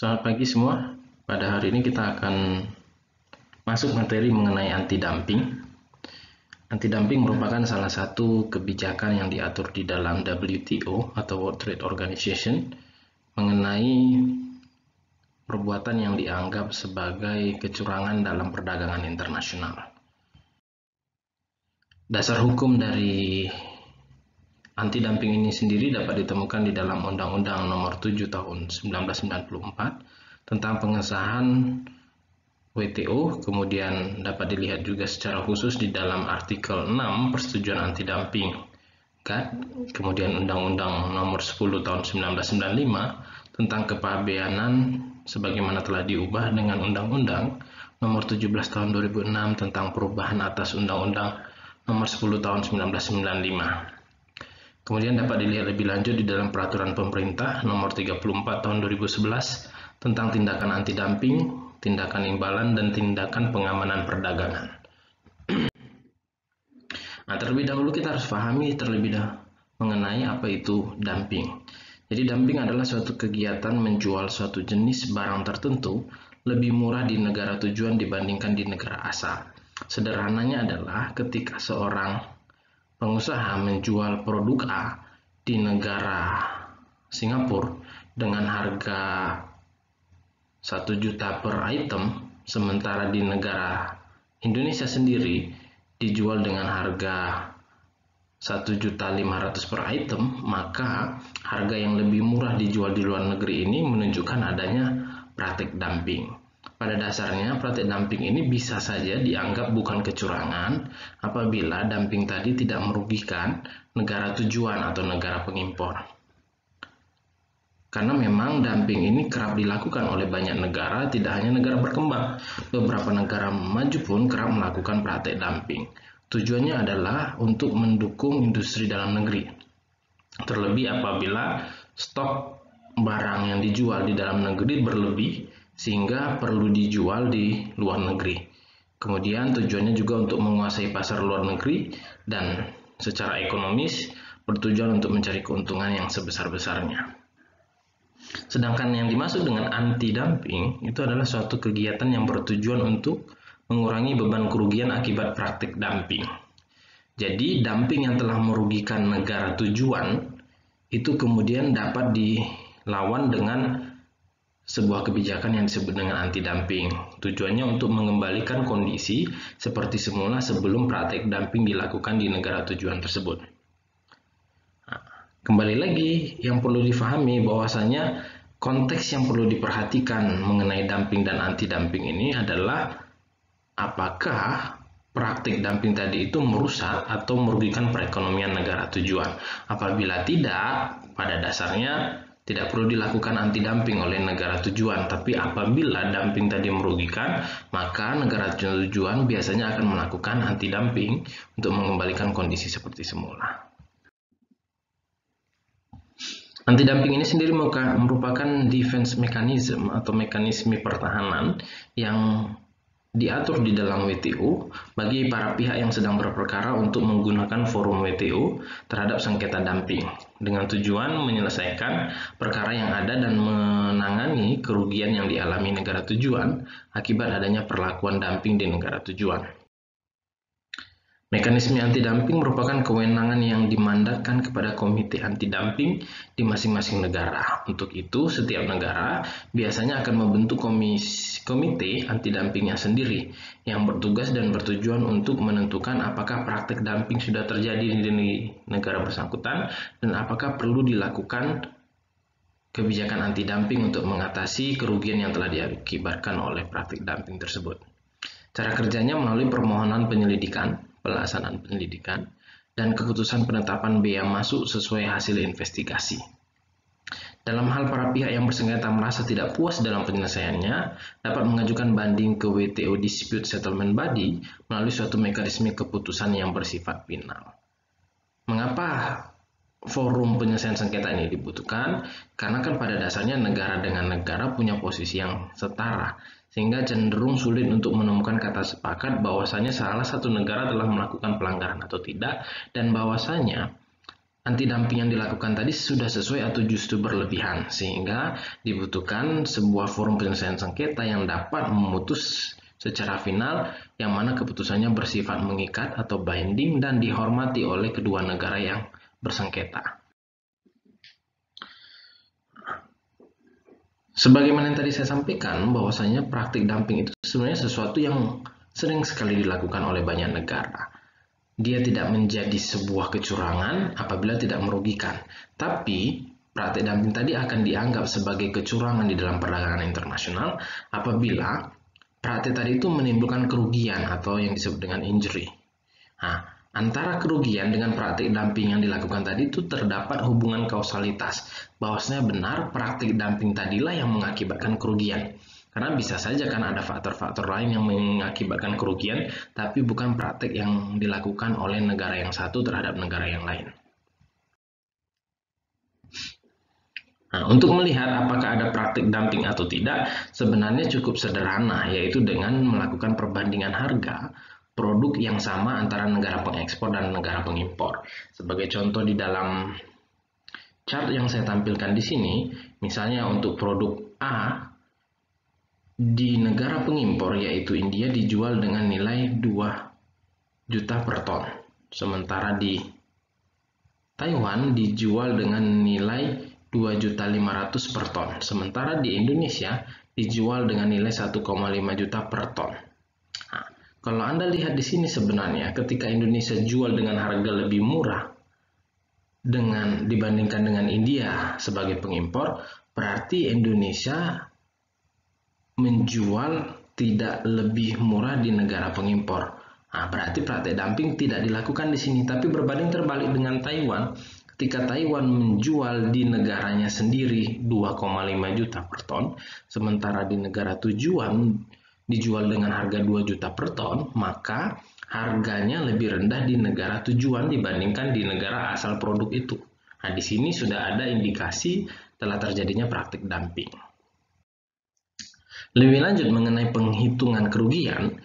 Selamat pagi semua. Pada hari ini kita akan masuk materi mengenai anti-dumping. Anti-dumping merupakan salah satu kebijakan yang diatur di dalam WTO atau World Trade Organization mengenai perbuatan yang dianggap sebagai kecurangan dalam perdagangan internasional. Dasar hukum dari anti-dumping ini sendiri dapat ditemukan di dalam Undang-Undang Nomor 7 Tahun 1994 tentang pengesahan WTO, kemudian dapat dilihat juga secara khusus di dalam artikel 6 Persetujuan Anti-Dumping GATT, kemudian Undang-Undang Nomor 10 Tahun 1995 tentang kepabeanan sebagaimana telah diubah dengan Undang-Undang Nomor 17 Tahun 2006 tentang perubahan atas Undang-Undang Nomor 10 Tahun 1995. Kemudian dapat dilihat lebih lanjut di dalam Peraturan Pemerintah Nomor 34 Tahun 2011 tentang tindakan anti-dumping, tindakan imbalan, dan tindakan pengamanan perdagangan. Nah, terlebih dahulu kita harus pahami mengenai apa itu dumping. Jadi dumping adalah suatu kegiatan menjual suatu jenis barang tertentu lebih murah di negara tujuan dibandingkan di negara asal. Sederhananya adalah ketika seorang pengusaha menjual produk A di negara Singapura dengan harga 1 juta per item, sementara di negara Indonesia sendiri dijual dengan harga 1.500.000 per item, maka harga yang lebih murah dijual di luar negeri ini menunjukkan adanya praktik dumping. Pada dasarnya, praktik dumping ini bisa saja dianggap bukan kecurangan apabila dumping tadi tidak merugikan negara tujuan atau negara pengimpor. Karena memang dumping ini kerap dilakukan oleh banyak negara, tidak hanya negara berkembang. Beberapa negara maju pun kerap melakukan praktik dumping. Tujuannya adalah untuk mendukung industri dalam negeri. Terlebih apabila stok barang yang dijual di dalam negeri berlebih, sehingga perlu dijual di luar negeri. Kemudian tujuannya juga untuk menguasai pasar luar negeri dan secara ekonomis bertujuan untuk mencari keuntungan yang sebesar-besarnya. Sedangkan yang dimaksud dengan anti-dumping itu adalah suatu kegiatan yang bertujuan untuk mengurangi beban kerugian akibat praktik dumping. Jadi dumping yang telah merugikan negara tujuan itu kemudian dapat dilawan dengan sebuah kebijakan yang disebut dengan anti-dumping. Tujuannya untuk mengembalikan kondisi seperti semula sebelum praktik dumping dilakukan di negara tujuan tersebut. Nah, kembali lagi yang perlu difahami bahwasanya konteks yang perlu diperhatikan mengenai dumping dan anti-dumping ini adalah apakah praktik dumping tadi itu merusak atau merugikan perekonomian negara tujuan. Apabila tidak, pada dasarnya tidak perlu dilakukan anti-dumping oleh negara tujuan, tapi apabila dumping tadi merugikan, maka negara tujuan biasanya akan melakukan anti-dumping untuk mengembalikan kondisi seperti semula. Anti-dumping ini sendiri merupakan defense mechanism atau mekanisme pertahanan yang diatur di dalam WTO bagi para pihak yang sedang berperkara untuk menggunakan forum WTO terhadap sengketa dumping dengan tujuan menyelesaikan perkara yang ada dan menangani kerugian yang dialami negara tujuan akibat adanya perlakuan dumping di negara tujuan. Mekanisme anti-dumping merupakan kewenangan yang dimandatkan kepada komite anti-dumping di masing-masing negara. Untuk itu, setiap negara biasanya akan membentuk komite anti-dumpingnya sendiri yang bertugas dan bertujuan untuk menentukan apakah praktik dumping sudah terjadi di negara bersangkutan dan apakah perlu dilakukan kebijakan anti-dumping untuk mengatasi kerugian yang telah diakibatkan oleh praktik dumping tersebut. Cara kerjanya melalui permohonan penyelidikan, pelaksanaan penyelidikan, dan keputusan penetapan bea masuk sesuai hasil investigasi. Dalam hal para pihak yang bersengketa merasa tidak puas dalam penyelesaiannya, dapat mengajukan banding ke WTO Dispute Settlement Body melalui suatu mekanisme keputusan yang bersifat final. Mengapa forum penyelesaian sengketa ini dibutuhkan? Karena kan pada dasarnya negara dengan negara punya posisi yang setara, sehingga cenderung sulit untuk menemukan kata sepakat bahwasanya salah satu negara telah melakukan pelanggaran atau tidak, dan bahwasanya anti-dumping yang dilakukan tadi sudah sesuai atau justru berlebihan, sehingga dibutuhkan sebuah forum penyelesaian sengketa yang dapat memutus secara final, yang mana keputusannya bersifat mengikat atau binding dan dihormati oleh kedua negara yang bersengketa. Sebagaimana yang tadi saya sampaikan, bahwasanya praktik dumping itu sebenarnya sesuatu yang sering sekali dilakukan oleh banyak negara. Dia tidak menjadi sebuah kecurangan apabila tidak merugikan. Tapi, praktik dumping tadi akan dianggap sebagai kecurangan di dalam perdagangan internasional apabila praktik tadi itu menimbulkan kerugian atau yang disebut dengan injury. Nah, antara kerugian dengan praktik dumping yang dilakukan tadi itu terdapat hubungan kausalitas. Bahwasanya benar praktik dumping tadilah yang mengakibatkan kerugian. Karena bisa saja kan ada faktor-faktor lain yang mengakibatkan kerugian, tapi bukan praktik yang dilakukan oleh negara yang satu terhadap negara yang lain. Nah, untuk melihat apakah ada praktik dumping atau tidak, sebenarnya cukup sederhana, yaitu dengan melakukan perbandingan harga produk yang sama antara negara pengekspor dan negara pengimpor. Sebagai contoh di dalam chart yang saya tampilkan di sini, misalnya untuk produk A, di negara pengimpor yaitu India dijual dengan nilai 2 juta per ton. Sementara di Taiwan dijual dengan nilai 2.500.000 per ton. Sementara di Indonesia dijual dengan nilai 1,5 juta per ton. Nah, kalau Anda lihat di sini sebenarnya ketika Indonesia jual dengan harga lebih murah dibandingkan dengan India sebagai pengimpor, berarti Indonesia menjual tidak lebih murah di negara pengimpor. Nah, berarti praktek dumping tidak dilakukan di sini, tapi berbanding terbalik dengan Taiwan. Ketika Taiwan menjual di negaranya sendiri 2,5 juta per ton, sementara di negara tujuan dijual dengan harga 2 juta per ton, maka harganya lebih rendah di negara tujuan dibandingkan di negara asal produk itu. Nah, di sini sudah ada indikasi telah terjadinya praktik dumping. Lebih lanjut mengenai penghitungan kerugian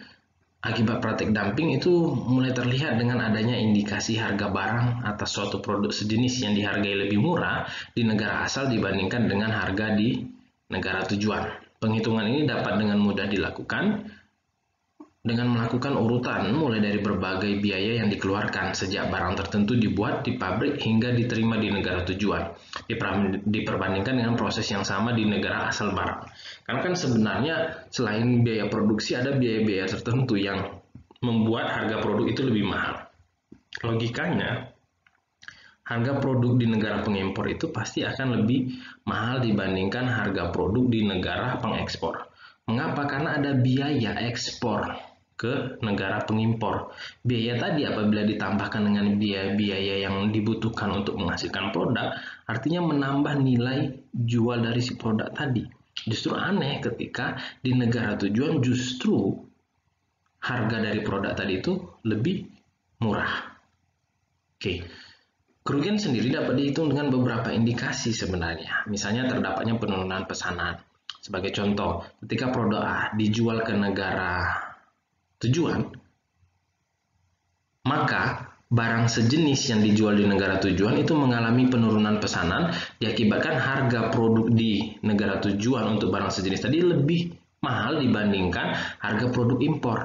akibat praktik dumping itu mulai terlihat dengan adanya indikasi harga barang atas suatu produk sejenis yang dihargai lebih murah di negara asal dibandingkan dengan harga di negara tujuan. Penghitungan ini dapat dengan mudah dilakukan dengan melakukan urutan mulai dari berbagai biaya yang dikeluarkan sejak barang tertentu dibuat di pabrik hingga diterima di negara tujuan, diperbandingkan dengan proses yang sama di negara asal barang. Karena kan sebenarnya selain biaya produksi ada biaya-biaya tertentu yang membuat harga produk itu lebih mahal. Logikanya, harga produk di negara pengimpor itu pasti akan lebih mahal dibandingkan harga produk di negara pengekspor. Mengapa? Karena ada biaya ekspor ke negara pengimpor. Biaya tadi apabila ditambahkan dengan biaya-biaya yang dibutuhkan untuk menghasilkan produk, artinya menambah nilai jual dari si produk tadi. Justru aneh ketika di negara tujuan justru harga dari produk tadi itu lebih murah. Oke. Kerugian sendiri dapat dihitung dengan beberapa indikasi sebenarnya. Misalnya terdapatnya penurunan pesanan. Sebagai contoh, ketika produk A dijual ke negara tujuan, maka barang sejenis yang dijual di negara tujuan itu mengalami penurunan pesanan diakibatkan harga produk di negara tujuan untuk barang sejenis tadi lebih mahal dibandingkan harga produk impor.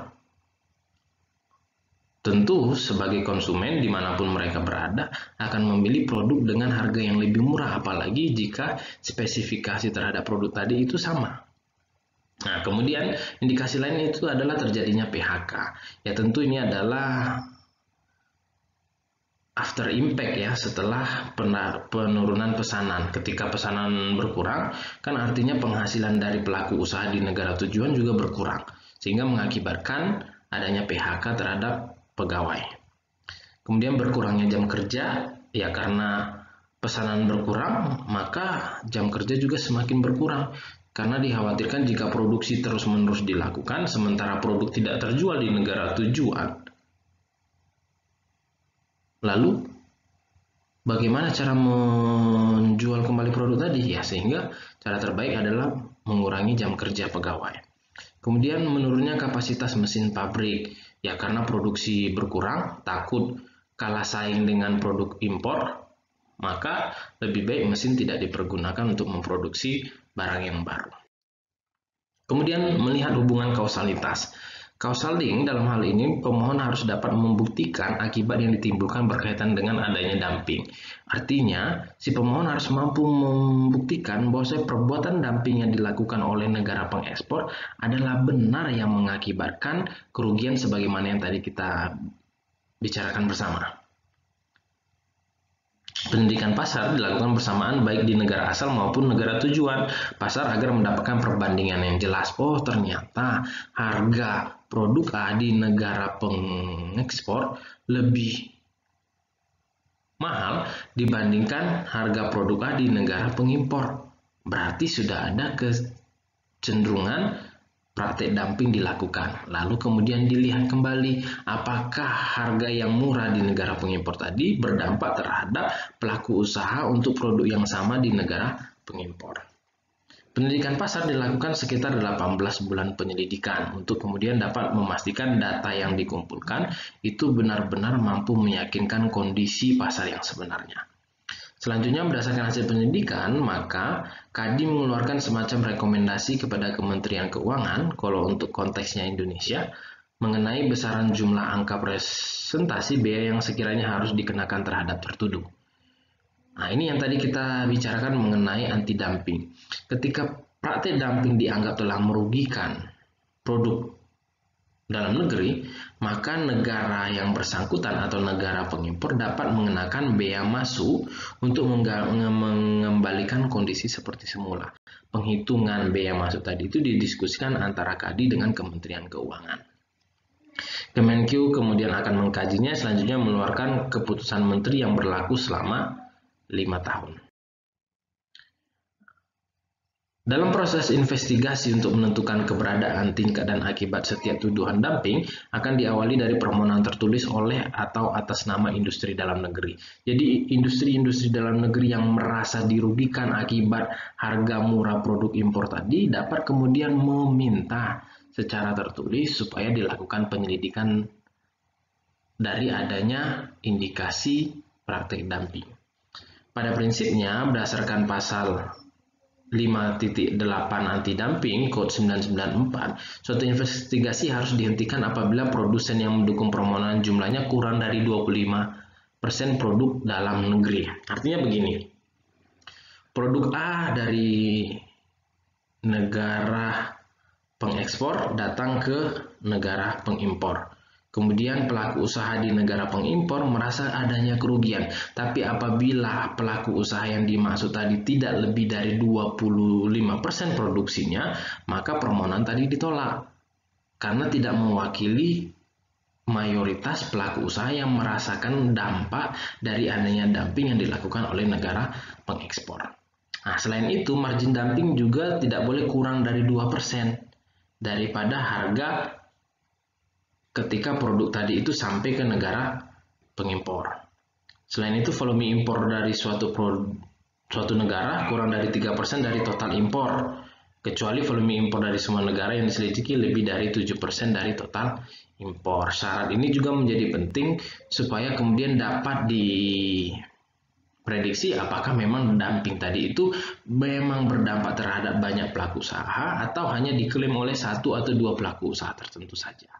Tentu sebagai konsumen dimanapun mereka berada akan memilih produk dengan harga yang lebih murah, apalagi jika spesifikasi terhadap produk tadi itu sama. Nah, kemudian indikasi lain itu adalah terjadinya PHK. Ya tentu ini adalah after impact ya, setelah penurunan pesanan. Ketika pesanan berkurang, kan artinya penghasilan dari pelaku usaha di negara tujuan juga berkurang, sehingga mengakibatkan adanya PHK terhadap pegawai. Kemudian berkurangnya jam kerja, ya karena pesanan berkurang, maka jam kerja juga semakin berkurang. Karena dikhawatirkan jika produksi terus-menerus dilakukan, sementara produk tidak terjual di negara tujuan. Lalu, bagaimana cara menjual kembali produk tadi? Ya, sehingga cara terbaik adalah mengurangi jam kerja pegawai. Kemudian menurunnya kapasitas mesin pabrik, ya karena produksi berkurang, takut kalah saing dengan produk impor, maka lebih baik mesin tidak dipergunakan untuk memproduksi barang yang baru. Kemudian melihat hubungan kausalitas. Causal link dalam hal ini pemohon harus dapat membuktikan akibat yang ditimbulkan berkaitan dengan adanya dumping. Artinya, si pemohon harus mampu membuktikan bahwa perbuatan dumping yang dilakukan oleh negara pengekspor adalah benar yang mengakibatkan kerugian sebagaimana yang tadi kita bicarakan bersama. Pendidikan pasar dilakukan bersamaan baik di negara asal maupun negara tujuan pasar agar mendapatkan perbandingan yang jelas. Oh, ternyata harga produk A di negara pengekspor lebih mahal dibandingkan harga produk A di negara pengimpor. Berarti sudah ada kecenderungan praktek dumping dilakukan. Lalu kemudian dilihat kembali apakah harga yang murah di negara pengimpor tadi berdampak terhadap pelaku usaha untuk produk yang sama di negara pengimpor. Penelitian pasar dilakukan sekitar 18 bulan penyelidikan untuk kemudian dapat memastikan data yang dikumpulkan itu benar-benar mampu meyakinkan kondisi pasar yang sebenarnya. Selanjutnya, berdasarkan hasil penyelidikan, maka KADI mengeluarkan semacam rekomendasi kepada Kementerian Keuangan, kalau untuk konteksnya Indonesia, mengenai besaran jumlah angka presentasi biaya yang sekiranya harus dikenakan terhadap tertuduh. Nah, ini yang tadi kita bicarakan mengenai anti-dumping. Ketika praktek dumping dianggap telah merugikan produk dalam negeri, maka negara yang bersangkutan atau negara pengimpor dapat mengenakan bea masuk untuk mengembalikan kondisi seperti semula. Penghitungan bea masuk tadi itu didiskusikan antara KADI dengan Kementerian Keuangan. Kemenq kemudian akan mengkajinya, selanjutnya mengeluarkan keputusan menteri yang berlaku selama 5 tahun. Dalam proses investigasi untuk menentukan keberadaan, tingkat, dan akibat setiap tuduhan dumping akan diawali dari permohonan tertulis oleh atau atas nama industri dalam negeri. Jadi industri-industri dalam negeri yang merasa dirugikan akibat harga murah produk impor tadi dapat kemudian meminta secara tertulis supaya dilakukan penyelidikan dari adanya indikasi praktik dumping. Pada prinsipnya, berdasarkan pasal 5.8 anti-dumping Code 994, suatu investigasi harus dihentikan apabila produsen yang mendukung permohonan jumlahnya kurang dari 25% produk dalam negeri. Artinya begini, produk A dari negara pengekspor datang ke negara pengimpor. Kemudian pelaku usaha di negara pengimpor merasa adanya kerugian. Tapi apabila pelaku usaha yang dimaksud tadi tidak lebih dari 25% produksinya, maka permohonan tadi ditolak. Karena tidak mewakili mayoritas pelaku usaha yang merasakan dampak dari adanya dumping yang dilakukan oleh negara pengekspor. Nah, selain itu, margin dumping juga tidak boleh kurang dari 2% daripada harga ketika produk tadi itu sampai ke negara pengimpor. Selain itu, volume impor dari suatu negara kurang dari 3% dari total impor, kecuali volume impor dari semua negara yang diselidiki lebih dari 7% dari total impor. Syarat ini juga menjadi penting supaya kemudian dapat diprediksi apakah memang dumping tadi itu memang berdampak terhadap banyak pelaku usaha atau hanya diklaim oleh 1 atau 2 pelaku usaha tertentu saja.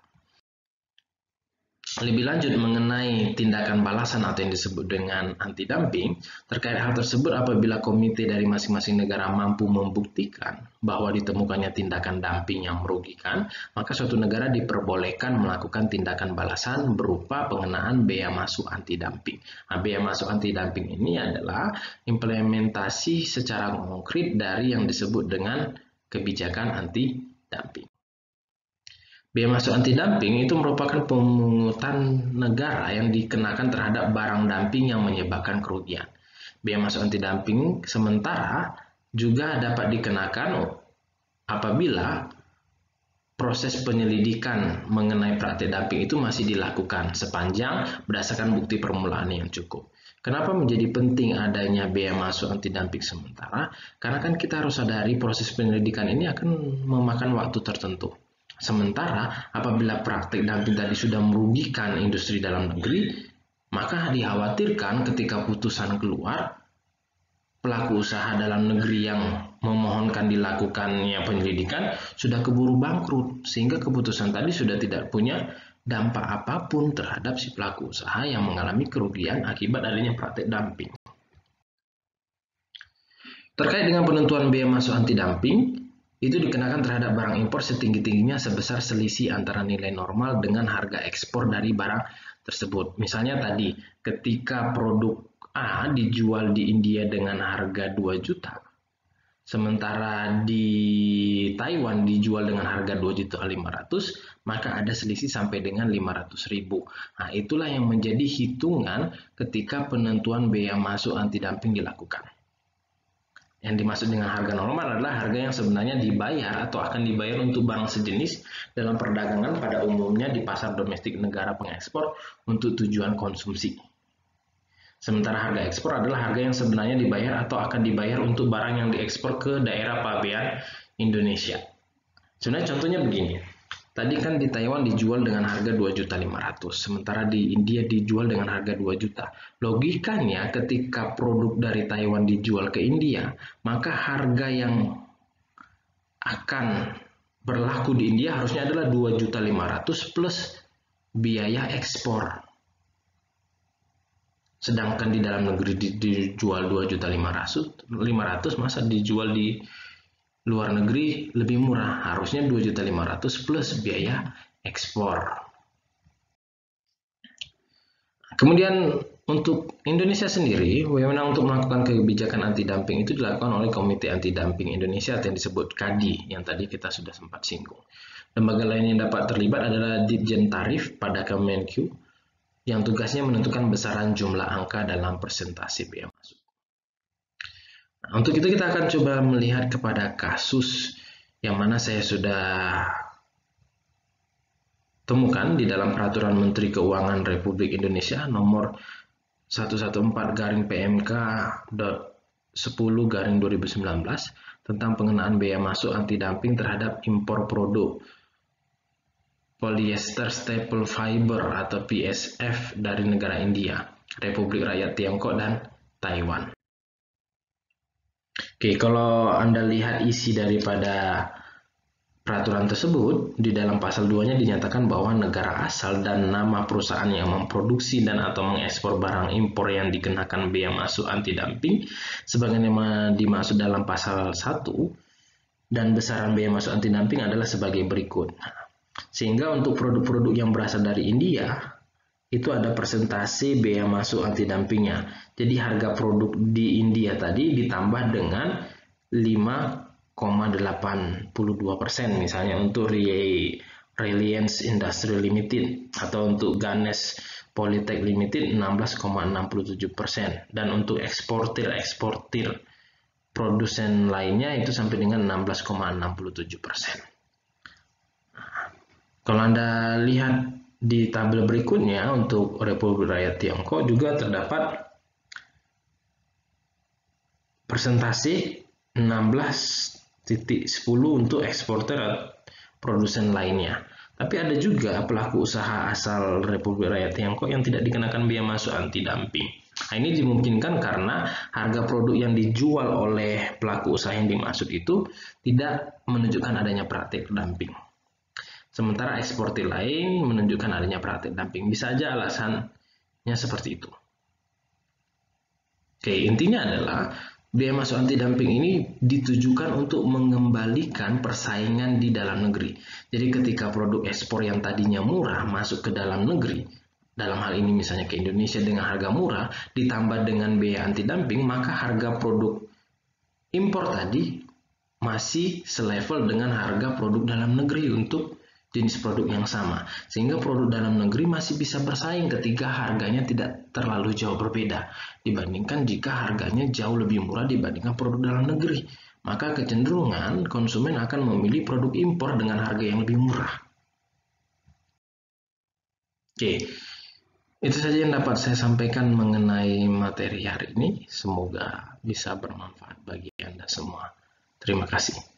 Lebih lanjut mengenai tindakan balasan atau yang disebut dengan anti-dumping, terkait hal tersebut apabila komite dari masing-masing negara mampu membuktikan bahwa ditemukannya tindakan dumping yang merugikan, maka suatu negara diperbolehkan melakukan tindakan balasan berupa pengenaan bea masuk anti-dumping. Nah, bea masuk anti-dumping ini adalah implementasi secara konkret dari yang disebut dengan kebijakan anti-dumping. Bea masuk anti-dumping itu merupakan pemungutan negara yang dikenakan terhadap barang dumping yang menyebabkan kerugian. Bea masuk anti-dumping sementara juga dapat dikenakan apabila proses penyelidikan mengenai praktik dumping itu masih dilakukan sepanjang berdasarkan bukti permulaan yang cukup. Kenapa menjadi penting adanya bea masuk anti-dumping sementara? Karena kan kita harus sadari proses penyelidikan ini akan memakan waktu tertentu. Sementara apabila praktik dumping tadi sudah merugikan industri dalam negeri, Maka dikhawatirkan ketika putusan keluar, pelaku usaha dalam negeri yang memohonkan dilakukannya penyelidikan sudah keburu bangkrut, sehingga keputusan tadi sudah tidak punya dampak apapun terhadap si pelaku usaha yang mengalami kerugian akibat adanya praktek dumping. Terkait dengan penentuan biaya masuk anti dumping, itu dikenakan terhadap barang impor setinggi-tingginya sebesar selisih antara nilai normal dengan harga ekspor dari barang tersebut. Misalnya tadi, ketika produk A dijual di India dengan harga 2 juta, sementara di Taiwan dijual dengan harga 2.500.000, maka ada selisih sampai dengan 500.000. Nah, itulah yang menjadi hitungan ketika penentuan biaya masuk anti dumping dilakukan. Yang dimaksud dengan harga normal adalah harga yang sebenarnya dibayar atau akan dibayar untuk barang sejenis dalam perdagangan pada umumnya di pasar domestik negara pengekspor untuk tujuan konsumsi. Sementara harga ekspor adalah harga yang sebenarnya dibayar atau akan dibayar untuk barang yang diekspor ke daerah pabean Indonesia. Sebenarnya contohnya begini. Tadi kan di Taiwan dijual dengan harga 2.500.000, sementara di India dijual dengan harga 2 juta. Logikanya ketika produk dari Taiwan dijual ke India, maka harga yang akan berlaku di India harusnya adalah 2.500.000 plus biaya ekspor. Sedangkan di dalam negeri dijual 2.500.000, masa dijual di luar negeri lebih murah, harusnya 2.500.000 plus biaya ekspor. Kemudian untuk Indonesia sendiri, wewenang untuk melakukan kebijakan anti dumping itu dilakukan oleh Komite Anti Dumping Indonesia atau yang disebut KADI, yang tadi kita sudah sempat singgung. Lembaga lain yang dapat terlibat adalah Ditjen Tarif pada Kemenq, yang tugasnya menentukan besaran jumlah angka dalam persentase biaya masuk. Nah, untuk itu kita akan coba melihat kepada kasus yang mana saya sudah temukan di dalam Peraturan Menteri Keuangan Republik Indonesia nomor 114/PMK.10/2019 tentang pengenaan biaya masuk anti dumping terhadap impor produk polyester staple fiber atau PSF dari negara India, Republik Rakyat Tiongkok, dan Taiwan. Oke, kalau Anda lihat isi daripada peraturan tersebut, di dalam pasal 2-nya dinyatakan bahwa negara asal dan nama perusahaan yang memproduksi dan atau mengekspor barang impor yang dikenakan biaya masuk anti dumping sebagaimana dimaksud dalam pasal 1 dan besaran biaya masuk anti dumping adalah sebagai berikut. Sehingga untuk produk-produk yang berasal dari India itu ada persentase biaya masuk anti dumpingnya. Jadi harga produk di India tadi ditambah dengan 5,82% misalnya untuk Reliance Industries Limited atau untuk Ganesh Polytech Limited 16,67% dan untuk eksportir produsen lainnya itu sampai dengan 16,67%. Kalau Anda lihat di tabel berikutnya untuk Republik Rakyat Tiongkok juga terdapat persentase 16,10 untuk eksportir produsen lainnya. Tapi ada juga pelaku usaha asal Republik Rakyat Tiongkok yang tidak dikenakan biaya masuk anti dumping. Nah, ini dimungkinkan karena harga produk yang dijual oleh pelaku usaha yang dimaksud itu tidak menunjukkan adanya praktik dumping. Sementara eksportir lain menunjukkan adanya praktik dumping. Bisa aja alasannya seperti itu. Oke, intinya adalah biaya masuk anti dumping ini ditujukan untuk mengembalikan persaingan di dalam negeri. Jadi ketika produk ekspor yang tadinya murah masuk ke dalam negeri, dalam hal ini misalnya ke Indonesia dengan harga murah, ditambah dengan biaya anti dumping, maka harga produk impor tadi masih selevel dengan harga produk dalam negeri untuk jenis produk yang sama, sehingga produk dalam negeri masih bisa bersaing ketika harganya tidak terlalu jauh berbeda dibandingkan jika harganya jauh lebih murah dibandingkan produk dalam negeri. Maka kecenderungan konsumen akan memilih produk impor dengan harga yang lebih murah. Oke, itu saja yang dapat saya sampaikan mengenai materi hari ini. Semoga bisa bermanfaat bagi Anda semua. Terima kasih.